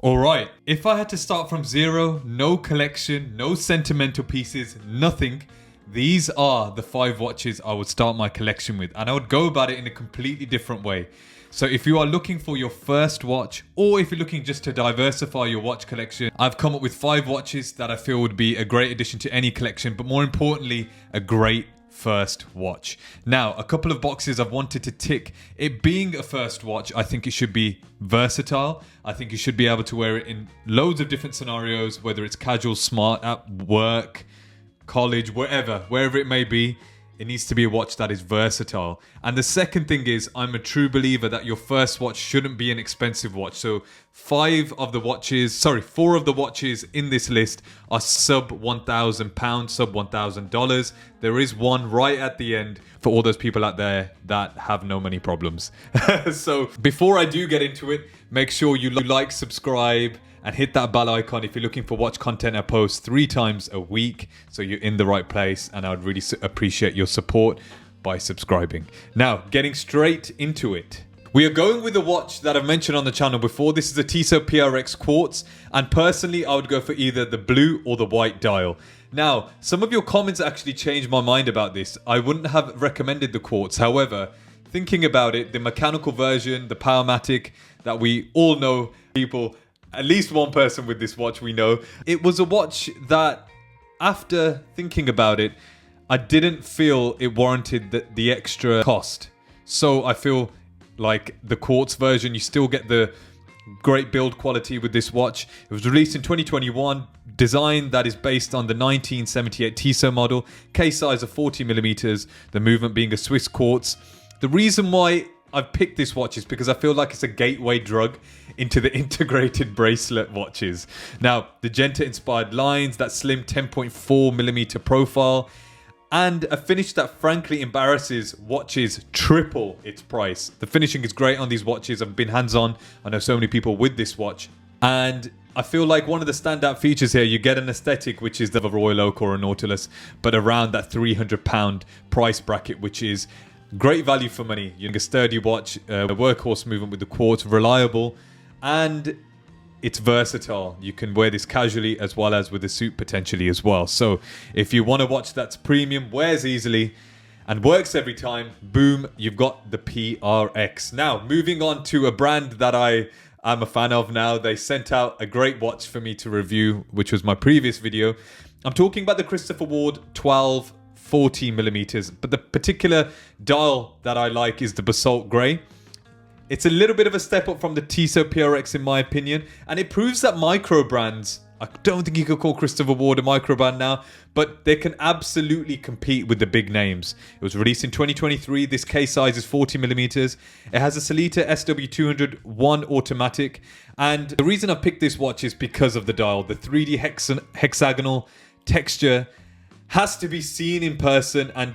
Alright, if I had to start from zero, no collection, no sentimental pieces, nothing, these are the 5 watches I would start my collection with, and I would go about it in a completely different way. So if you are looking for your first watch, or if you're looking just to diversify your watch collection, I've come up with 5 watches that I feel would be a great addition to any collection, but more importantly, a great first watch. Now, a couple of boxes I've wanted to tick. It being a first watch, I think it should be versatile. I think you should be able to wear it in loads of different scenarios, whether it's casual, smart, at work, college, wherever it may be. It needs to be a watch that is versatile. And the second thing is, I'm a true believer that your first watch shouldn't be an expensive watch. So 4 of the watches in this list are sub £1,000, sub $1,000. There is one right at the end for all those people out there that have no money problems. So before I do get into it, make sure you like, subscribe, and hit that bell icon if you're looking for watch content I post 3 times a week, so you're in the right place, and I would really appreciate your support by subscribing. Now, getting straight into it. We are going with a watch that I've mentioned on the channel before. This is a Tissot PRX Quartz, and personally I would go for either the blue or the white dial. Now, some of your comments actually changed my mind about this. I wouldn't have recommended the Quartz. However, thinking about it, the mechanical version, the Powermatic that we all know, people, at least one person with this watch we know. It was a watch that, after thinking about it, I didn't feel it warranted the extra cost. So I feel like the Quartz version, you still get the great build quality with this watch. It was released in 2021, design that is based on the 1978 Tissot model, case size of 40mm, the movement being a Swiss Quartz. The reason why I've picked this watch is because I feel like it's a gateway drug into the integrated bracelet watches. Now, the Genta-inspired lines, that slim 10.4mm profile, and a finish that frankly embarrasses watches triple its price. The finishing is great on these watches. I've been hands-on. I know so many people with this watch. And I feel like one of the standout features here, you get an aesthetic which is the Royal Oak or a Nautilus, but around that £300 price bracket, which is great value for money. You get a sturdy watch, a workhorse movement with the Quartz, reliable, and it's versatile. You can wear this casually as well as with a suit potentially as well. So if you want a watch that's premium, wears easily, and works every time, boom, you've got the PRX. Now, moving on to a brand that I am a fan of now. They sent out a great watch for me to review, which was my previous video. I'm talking about the Christopher Ward 1240mm, but the particular dial that I like is the Basalt Grey. It's a little bit of a step up from the Tissot PRX in my opinion, and it proves that micro brands, I don't think you could call Christopher Ward a micro brand now, but they can absolutely compete with the big names. It was released in 2023, this case size is 40mm, it has a Sellita SW201 automatic, and the reason I picked this watch is because of the dial. The 3D hexagonal texture has to be seen in person, and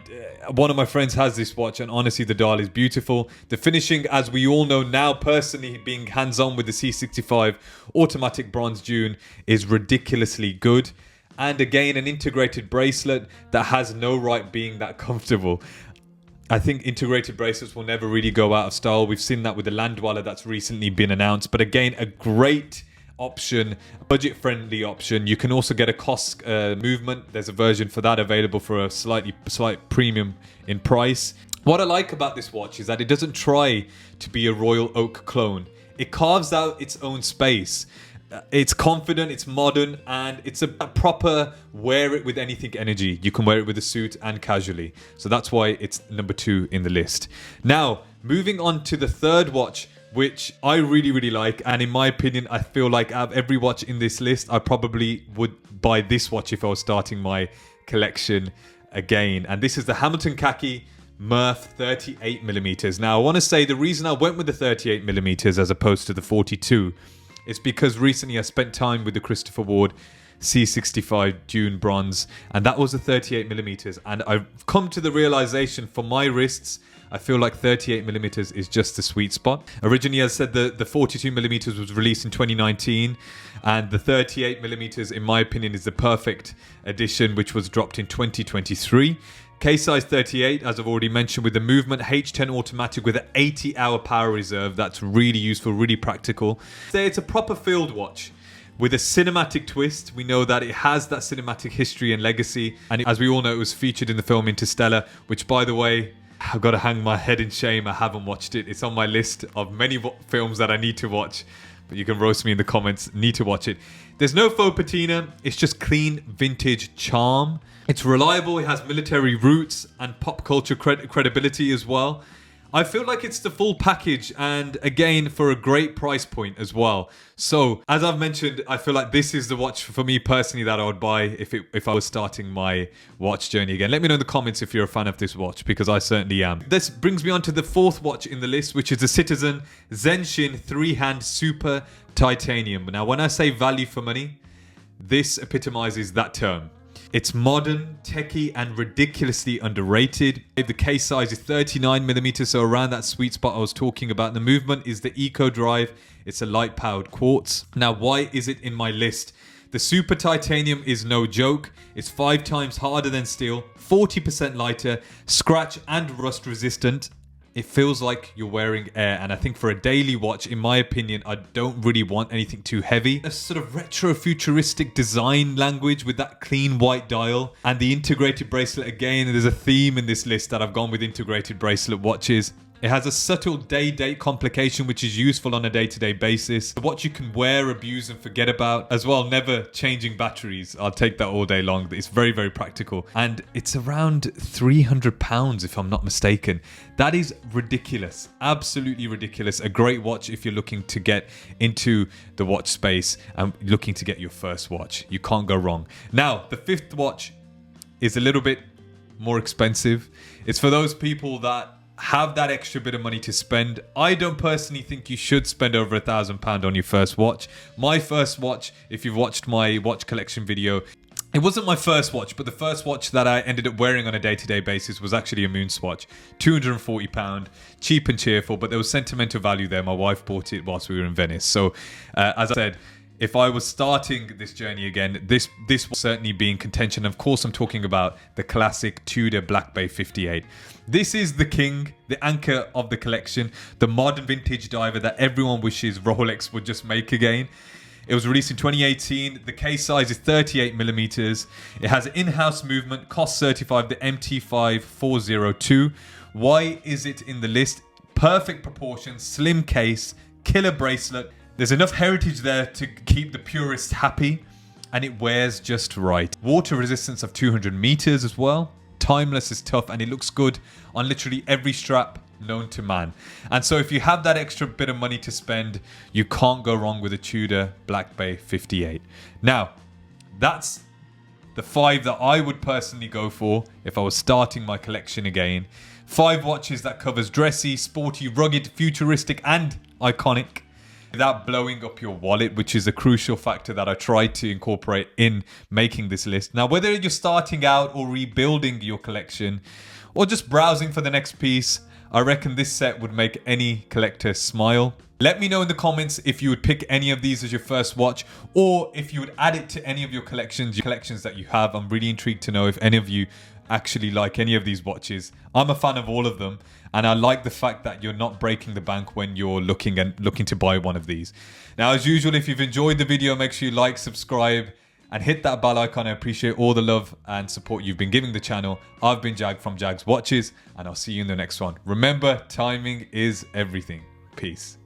one of my friends has this watch, and honestly the dial is beautiful. The finishing, as we all know now, personally being hands-on with the C65 automatic bronze June, is ridiculously good. And again, an integrated bracelet that has no right being that comfortable. I think integrated bracelets will never really go out of style. We've seen that with the Landweller that's recently been announced, but again, a great option, budget-friendly option. You can also get a COS movement. There's a version for that available for a slight premium in price. What I like about this watch is that it doesn't try to be a Royal Oak clone. It carves out its own space. It's confident, it's modern, and it's a proper wear it with anything energy. You can wear it with a suit and casually. So that's why it's number 2 in the list. Now, moving on to the third watch, which I really like, and in my opinion, I feel like out of every watch in this list, I probably would buy this watch if I was starting my collection again. And this is the Hamilton Khaki Murph 38mm. Now, I want to say the reason I went with the 38mm as opposed to the 42 is because recently I spent time with the Christopher Ward C65 June bronze, and that was a 38mm, and I've come to the realization for my wrists, I feel like 38mm is just the sweet spot. Originally, as I said, the 42mm was released in 2019, and the 38mm, in my opinion, is the perfect edition, which was dropped in 2023. Case size 38, as I've already mentioned, with the movement, H10 automatic with an 80-hour power reserve. That's really useful, really practical. It's a proper field watch with a cinematic twist. We know that it has that cinematic history and legacy. And as we all know, it was featured in the film Interstellar, which, by the way, I've got to hang my head in shame. I haven't watched it. It's on my list of many films that I need to watch. But you can roast me in the comments. Need to watch it. There's no faux patina. It's just clean vintage charm. It's reliable. It has military roots and pop culture credibility as well. I feel like it's the full package, and again, for a great price point as well. So, as I've mentioned, I feel like this is the watch for me personally that I would buy if I was starting my watch journey again. Let me know in the comments if you're a fan of this watch, because I certainly am. This brings me on to the fourth watch in the list, which is the Citizen Zenshin 3-hand Super Titanium. Now, when I say value for money, this epitomizes that term. It's modern, techie, and ridiculously underrated. The case size is 39mm, so around that sweet spot I was talking about. The movement is the Eco Drive. It's a light-powered quartz. Now, why is it in my list? The Super Titanium is no joke. It's 5 times harder than steel, 40% lighter, scratch and rust resistant. It feels like you're wearing air, and I think for a daily watch, in my opinion, I don't really want anything too heavy. A sort of retro-futuristic design language with that clean white dial, and the integrated bracelet. Again, there's a theme in this list that I've gone with integrated bracelet watches. It has a subtle day-date complication, which is useful on a day-to-day basis. The watch you can wear, abuse, and forget about. As well, never changing batteries. I'll take that all day long. It's very, very practical. And it's around £300, if I'm not mistaken. That is ridiculous. Absolutely ridiculous. A great watch if you're looking to get into the watch space and looking to get your first watch. You can't go wrong. Now, the fifth watch is a little bit more expensive. It's for those people that have that extra bit of money to spend. I don't personally think you should spend over £1,000 on your first watch. My first watch, if you've watched my watch collection video, it wasn't my first watch, but the first watch that I ended up wearing on a day-to-day basis was actually a moon swatch. £240, cheap and cheerful, but there was sentimental value there. My wife bought it whilst we were in Venice. So as I said, if I was starting this journey again, this will certainly be in contention. Of course, I'm talking about the classic Tudor Black Bay 58. This is the king, the anchor of the collection, the modern vintage diver that everyone wishes Rolex would just make again. It was released in 2018. The case size is 38mm. It has an in-house movement, cost certified, the MT5402. Why is it in the list? Perfect proportions, slim case, killer bracelet. There's enough heritage there to keep the purists happy, and it wears just right. Water resistance of 200 meters as well. Timeless is tough, and it looks good on literally every strap known to man. And so if you have that extra bit of money to spend, you can't go wrong with a Tudor Black Bay 58. Now, that's the 5 that I would personally go for if I was starting my collection again. 5 watches that covers dressy, sporty, rugged, futuristic, and iconic, without blowing up your wallet, which is a crucial factor that I tried to incorporate in making this list. Now, whether you're starting out or rebuilding your collection or just browsing for the next piece, I reckon this set would make any collector smile. Let me know in the comments if you would pick any of these as your first watch, or if you would add it to any of your collections that you have. I'm really intrigued to know if any of you actually like any of these watches. I'm a fan of all of them, and I like the fact that you're not breaking the bank when you're looking to buy one of these. Now, as usual, if you've enjoyed the video, make sure you like, subscribe, and hit that bell icon. I appreciate all the love and support you've been giving the channel. I've been Jag from Jags Watches, and I'll see you in the next one. Remember, timing is everything. Peace.